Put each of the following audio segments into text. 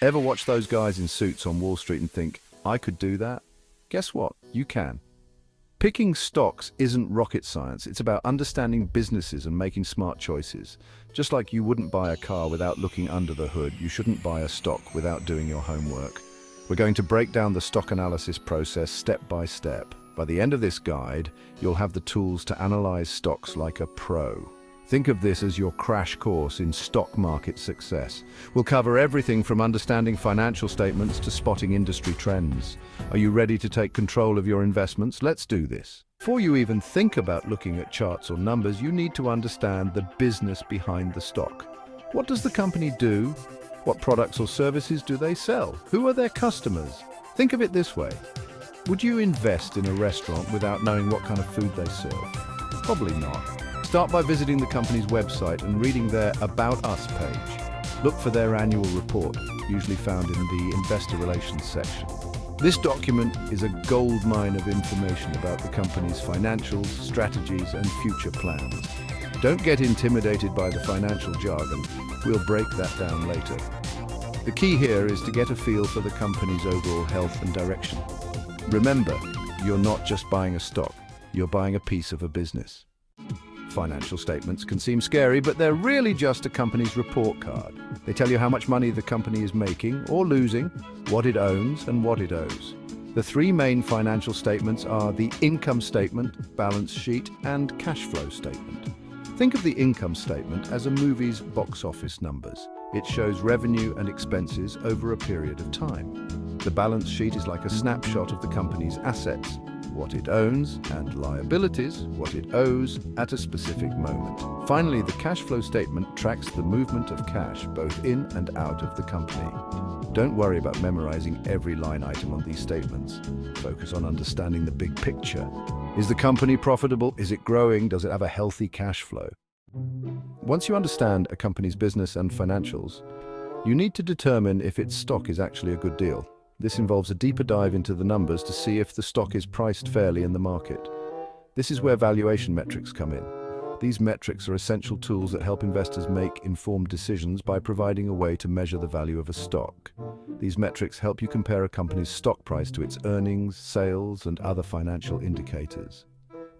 Ever watch those guys in suits on Wall Street and think, I could do that? Guess what? You can. Picking stocks isn't rocket science. It's about understanding businesses and making smart choices. Just like you wouldn't buy a car without looking under the hood, you shouldn't buy a stock without doing your homework. We're going to break down the stock analysis process step by step. By the end of this guide, you'll have the tools to analyze stocks like a pro. Think of this as your crash course in stock market success. We'll cover everything from understanding financial statements to spotting industry trends. Are you ready to take control of your investments? Let's do this. Before you even think about looking at charts or numbers, you need to understand the business behind the stock. What does the company do? What products or services do they sell? Who are their customers? Think of it this way. Would you invest in a restaurant without knowing what kind of food they serve? Probably not. Start by visiting the company's website and reading their About Us page. Look for their annual report, usually found in the Investor Relations section. This document is a goldmine of information about the company's financials, strategies, and future plans. Don't get intimidated by the financial jargon. We'll break that down later. The key here is to get a feel for the company's overall health and direction. Remember, you're not just buying a stock, you're buying a piece of a business. Financial statements can seem scary, but they're really just a company's report card. They tell you how much money the company is making or losing, what it owns, and what it owes. The three main financial statements are the income statement, balance sheet, and cash flow statement. Think of the income statement as a movie's box office numbers. It shows revenue and expenses over a period of time. The balance sheet is like a snapshot of the company's assets, what it owns, and liabilities, what it owes at a specific moment. Finally, the cash flow statement tracks the movement of cash both in and out of the company. Don't worry about memorizing every line item on these statements. Focus on understanding the big picture. Is the company profitable? Is it growing? Does it have a healthy cash flow? Once you understand a company's business and financials, you need to determine if its stock is actually a good deal. This involves a deeper dive into the numbers to see if the stock is priced fairly in the market. This is where valuation metrics come in. These metrics are essential tools that help investors make informed decisions by providing a way to measure the value of a stock. These metrics help you compare a company's stock price to its earnings, sales, and other financial indicators.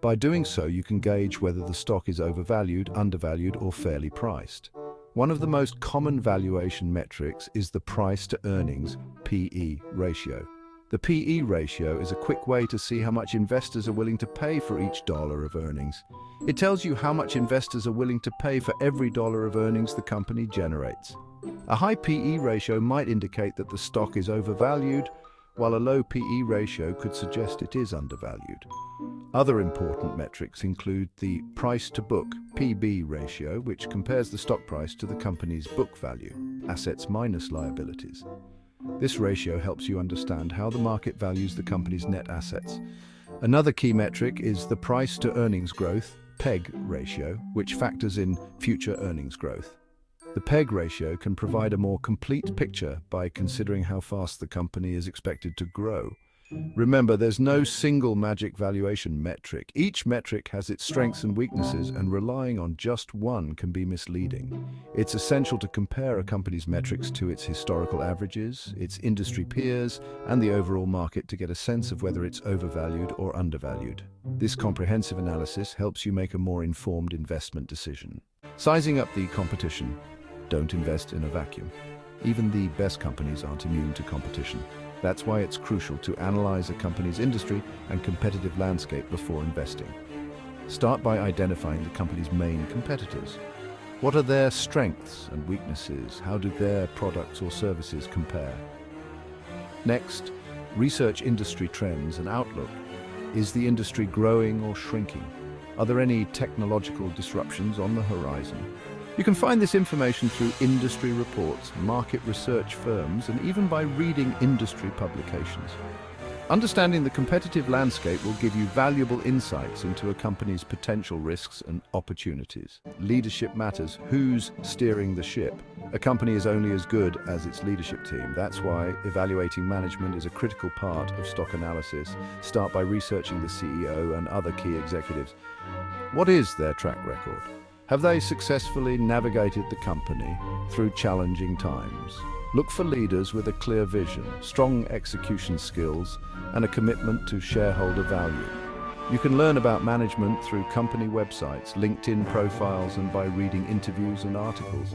By doing so, you can gauge whether the stock is overvalued, undervalued, or fairly priced. One of the most common valuation metrics is the price-to-earnings (PE) ratio. The PE ratio is a quick way to see how much investors are willing to pay for each dollar of earnings. It tells you how much investors are willing to pay for every dollar of earnings the company generates. A high PE ratio might indicate that the stock is overvalued, while a low PE ratio could suggest it is undervalued. Other important metrics include the price-to-book (PB) ratio, which compares the stock price to the company's book value, assets minus liabilities. This ratio helps you understand how the market values the company's net assets. Another key metric is the price-to-earnings growth (PEG) ratio, which factors in future earnings growth. The PEG ratio can provide a more complete picture by considering how fast the company is expected to grow. Remember, there's no single magic valuation metric. Each metric has its strengths and weaknesses, and relying on just one can be misleading. It's essential to compare a company's metrics to its historical averages, its industry peers, and the overall market to get a sense of whether it's overvalued or undervalued. This comprehensive analysis helps you make a more informed investment decision. Sizing up the competition. Don't invest in a vacuum. Even the best companies aren't immune to competition. That's why it's crucial to analyze a company's industry and competitive landscape before investing. Start by identifying the company's main competitors. What are their strengths and weaknesses? How do their products or services compare? Next, research industry trends and outlook. Is the industry growing or shrinking? Are there any technological disruptions on the horizon? You can find this information through industry reports, market research firms, and even by reading industry publications. Understanding the competitive landscape will give you valuable insights into a company's potential risks and opportunities. Leadership matters. Who's steering the ship? A company is only as good as its leadership team. That's why evaluating management is a critical part of stock analysis. Start by researching the CEO and other key executives. What is their track record? Have they successfully navigated the company through challenging times? Look for leaders with a clear vision, strong execution skills, and a commitment to shareholder value. You can learn about management through company websites, LinkedIn profiles, and by reading interviews and articles.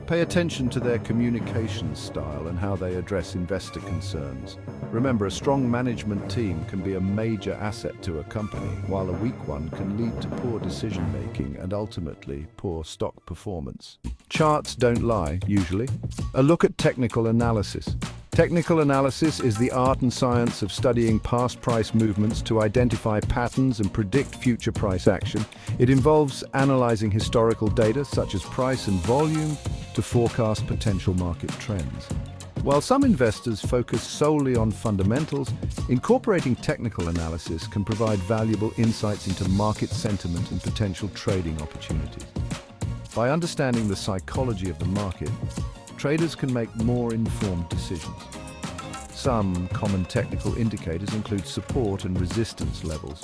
Pay attention to their communication style and how they address investor concerns. Remember, a strong management team can be a major asset to a company, while a weak one can lead to poor decision-making and ultimately poor stock performance. Charts don't lie, usually. A look at technical analysis. Technical analysis is the art and science of studying past price movements to identify patterns and predict future price action. It involves analyzing historical data such as price and volume to forecast potential market trends. While some investors focus solely on fundamentals, incorporating technical analysis can provide valuable insights into market sentiment and potential trading opportunities. By understanding the psychology of the market, traders can make more informed decisions. Some common technical indicators include support and resistance levels,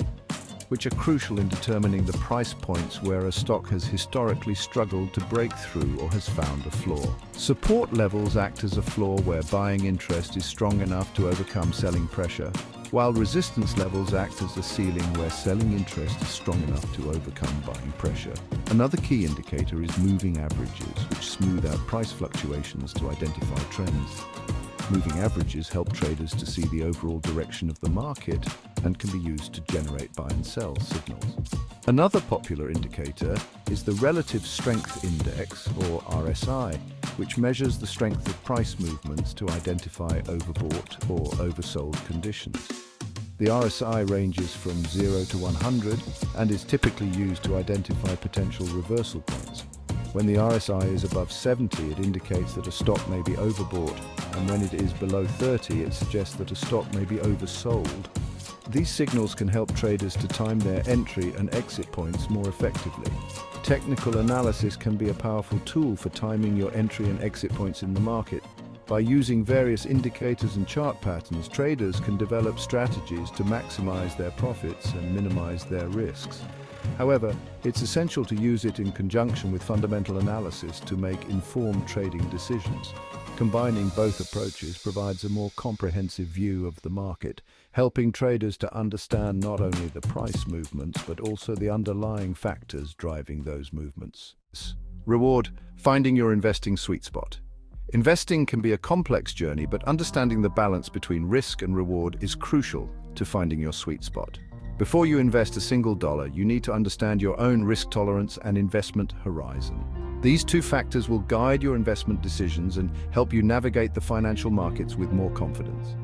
which are crucial in determining the price points where a stock has historically struggled to break through or has found a floor. Support levels act as a floor where buying interest is strong enough to overcome selling pressure, while resistance levels act as a ceiling where selling interest is strong enough to overcome buying pressure. Another key indicator is moving averages, which smooth out price fluctuations to identify trends. Moving averages help traders to see the overall direction of the market and can be used to generate buy and sell signals. Another popular indicator is the Relative Strength Index, or RSI, which measures the strength of price movements to identify overbought or oversold conditions. The RSI ranges from 0 to 100 and is typically used to identify potential reversal points. When the RSI is above 70, it indicates that a stock may be overbought, and when it is below 30, it suggests that a stock may be oversold. These signals can help traders to time their entry and exit points more effectively. Technical analysis can be a powerful tool for timing your entry and exit points in the market. By using various indicators and chart patterns, traders can develop strategies to maximize their profits and minimize their risks. However, it's essential to use it in conjunction with fundamental analysis to make informed trading decisions. Combining both approaches provides a more comprehensive view of the market, helping traders to understand not only the price movements but also the underlying factors driving those movements. Reward: finding your investing sweet spot. Investing can be a complex journey, but understanding the balance between risk and reward is crucial to finding your sweet spot. Before you invest a single dollar, you need to understand your own risk tolerance and investment horizon. These two factors will guide your investment decisions and help you navigate the financial markets with more confidence.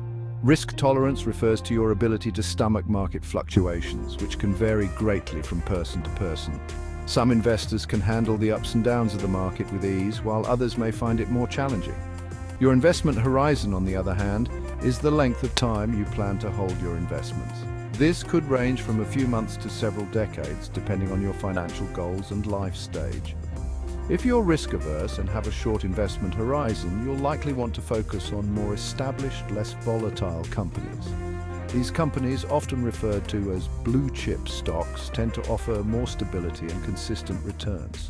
Risk tolerance refers to your ability to stomach market fluctuations, which can vary greatly from person to person. Some investors can handle the ups and downs of the market with ease, while others may find it more challenging. Your investment horizon, on the other hand, is the length of time you plan to hold your investments. This could range from a few months to several decades, depending on your financial goals and life stage. If you're risk-averse and have a short investment horizon, you'll likely want to focus on more established, less volatile companies. These companies, often referred to as blue-chip stocks, tend to offer more stability and consistent returns.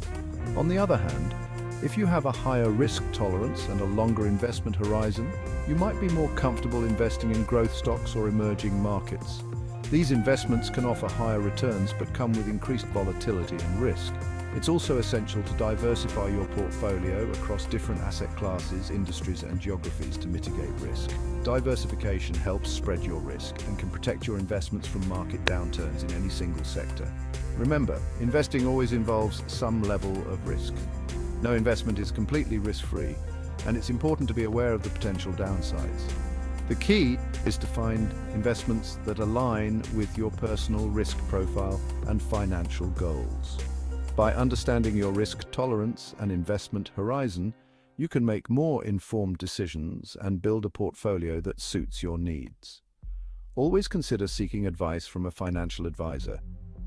On the other hand, if you have a higher risk tolerance and a longer investment horizon, you might be more comfortable investing in growth stocks or emerging markets. These investments can offer higher returns but come with increased volatility and risk. It's also essential to diversify your portfolio across different asset classes, industries, and geographies to mitigate risk. Diversification helps spread your risk and can protect your investments from market downturns in any single sector. Remember, investing always involves some level of risk. No investment is completely risk-free, and it's important to be aware of the potential downsides. The key is to find investments that align with your personal risk profile and financial goals. By understanding your risk tolerance and investment horizon, you can make more informed decisions and build a portfolio that suits your needs. Always consider seeking advice from a financial advisor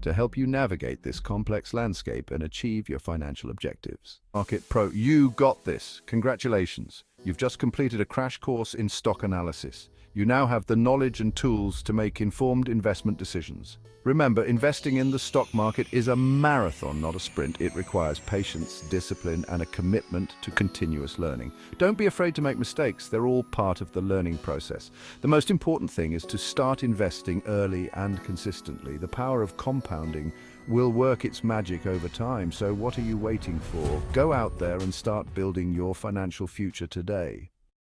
to help you navigate this complex landscape and achieve your financial objectives. Market Pro, you got this. Congratulations. You've just completed a crash course in stock analysis. You now have the knowledge and tools to make informed investment decisions. Remember, investing in the stock market is a marathon, not a sprint. It requires patience, discipline, and a commitment to continuous learning. Don't be afraid to make mistakes. They're all part of the learning process. The most important thing is to start investing early and consistently. The power of compounding will work its magic over time. So what are you waiting for? Go out there and start building your financial future today.